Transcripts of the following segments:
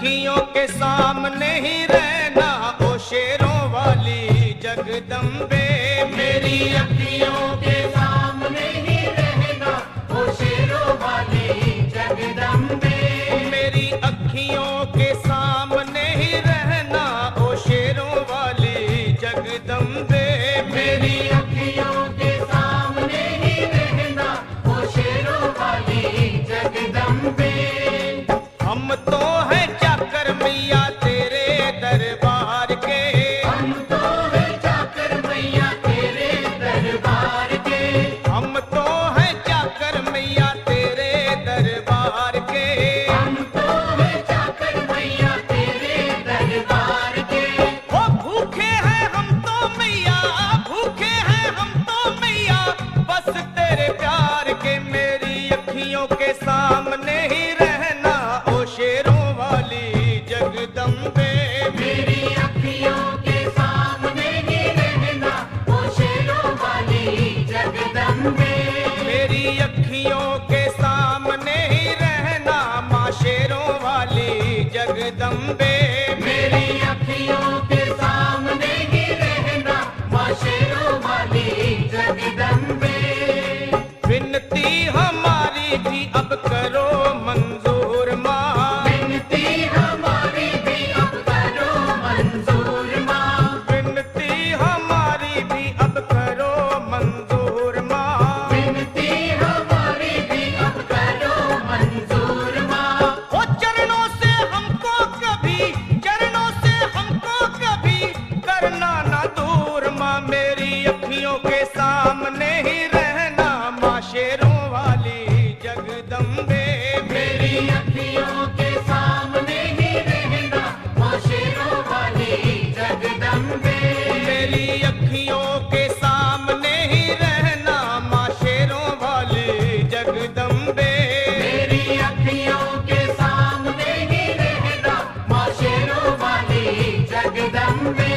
अखियों के सामने ही रहना ओ शेरों वाली जगदम्बे। मेरी अखियों के सामने ही रहना ओ शेरों वाली जगदम्बे। मेरी अखियों के सामने ही रहना ओ शेरों वाली जगदम्बे। मेरी अखियों के सामने ही रहना ओ शेरों वाली जगदम्बे। हम तो हैं चाकर मैया तेरे दरबार के। हम तो हैं चाकर मैया तेरे दरबार के। हम तो हैं चाकर मैया तेरे दरबार के। हम तो हैं चाकर मैया तेरे दरबार के। ओ भूखे हैं हम तो मैया, भूखे हैं हम तो मैया, बस तेरे प्यार के। मेरी अखियों के सामने ही रहना ओ शेरों वाली जगदम्बे। मेरी अखियों के सामने ही रहना ओ शेरों वाली जगदम्बे। मेरी अखियों के सामने ही रहना माँ शेरों वाली जगदम्बे। मेरी अखियों के सामने ही रहना माँ शेरों वाली जगदम्बे। विनती हमारी भी अब करो मंजूर माँ। विनती हमारी भी अब करो मंजूर माँ। विनती हमारी भी अब करो मंजूर माँ। विनती हमारी भी अब करो मंजूर माँ। ओ चरणों से हमको कभी, चरणों से हमको कभी करना ना दूर माँ। मेरी अखियों के सामने ही रहना माँ शेरों वाली जगदम्बे। मेरी अखियों के सामने ही रहना माँ शेरों वाली जगदम्बे। मेरी अखियों के सामने ही रहना माँ शेरों वाली जगदम्बे। मेरी अखियों के सामने ही रहना माँ शेरों वाली जगदम्बे।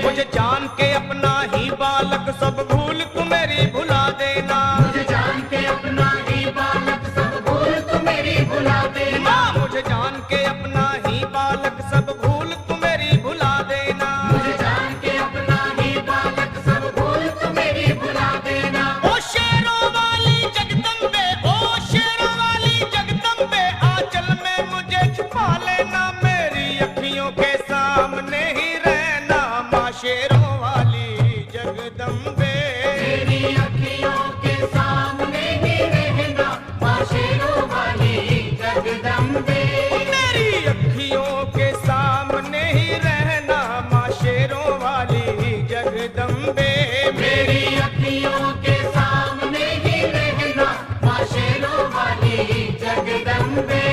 मुझे जान के अपना ही बालक सब भूल तू मेरी भुला देना। मुझे जान के अपना ही बालक सब भूल तू मेरी भुला देना। माँ मुझे जान के अपना ही बालक सब भूल तू मेरी भुला देना। मुझे जान के अपना ही बालक सब भूल तू मेरी भुला देना। ओ शेरों वाली जगदम्बे, ओ शेरों वाली जगदम्बे, आंचल में मुझे छुपा लेना। मेरी अखियों के सामने ही रहना माँ शेरों वाली जगदम्बे। मेरी अखियों के सामने ही रहना माँ शेरों वाली जगदम्बे। मेरी अखियों के सामने ही रहना माँ शेरों वाली जगदम्बे। मेरी अखियों के सामने ही रहना माँ शेरों वाली जगदम्बे।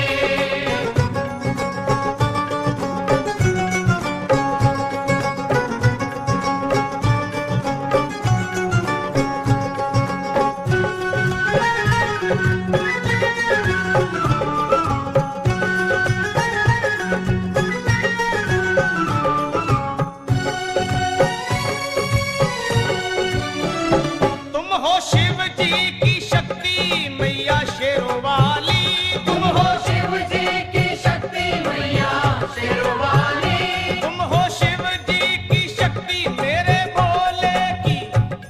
तुम हो शिव जी की शक्ति मैया शेरों वाली। तुम हो शिव जी की शक्ति मैया शेरों वाली। तुम हो शिव जी की शक्ति मेरे भोले की,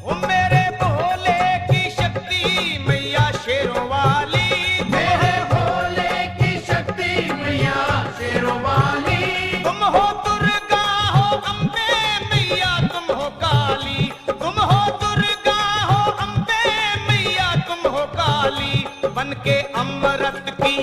ओ मेरे भोले की शक्ति मैया शेरों वाली। मेरे भोले की शक्ति मैया शेरों वाली। तुम हो दुर्गा हो अम्बे मैया तुम हो काली। तुम हो दुर्गा हो अम्बे मैया तुम हो काली। बन के अमृत की,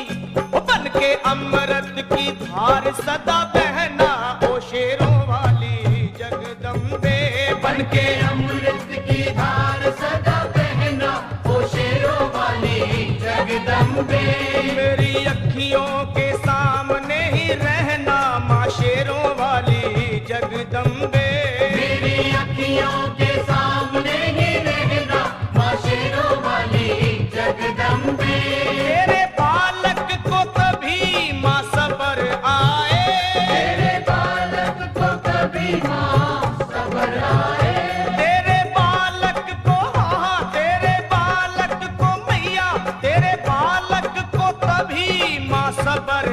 बन के अमृत की धार सदा बहना ओ शेरों वाली जगदम्बे। बन के अमृत की धार सदा बहना ओ शेरों वाली जगदम्बे। मेरी अखियों के सामने ही रहना माँ शेरों वाली जगदम्बे। मेरी अखियों के सामने ही रहना माँ शेरों वाली जगदम्बे। तेरे बालक को कभी माँ सबर आए। तेरे बालक को कभी माँ सबर आए। तेरे बालक को, हाँ तेरे बालक को मैया, तेरे बालक को कभी माँ सबर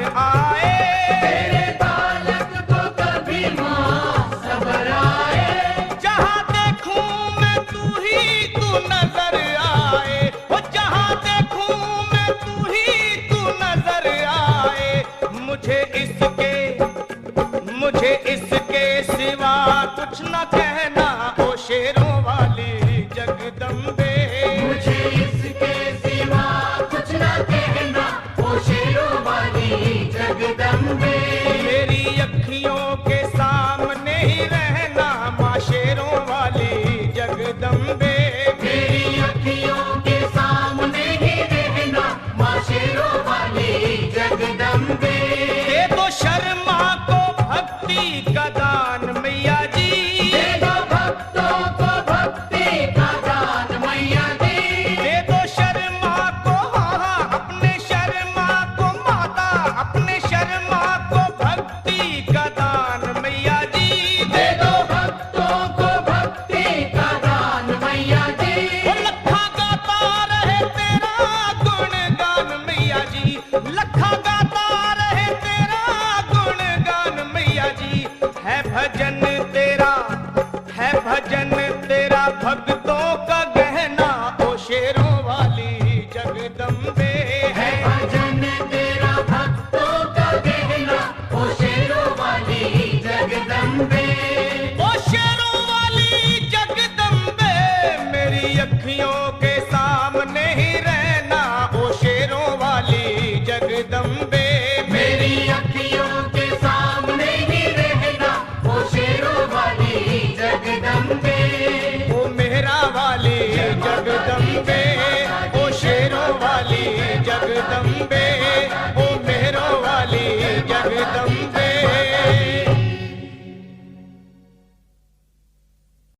जगदम्बे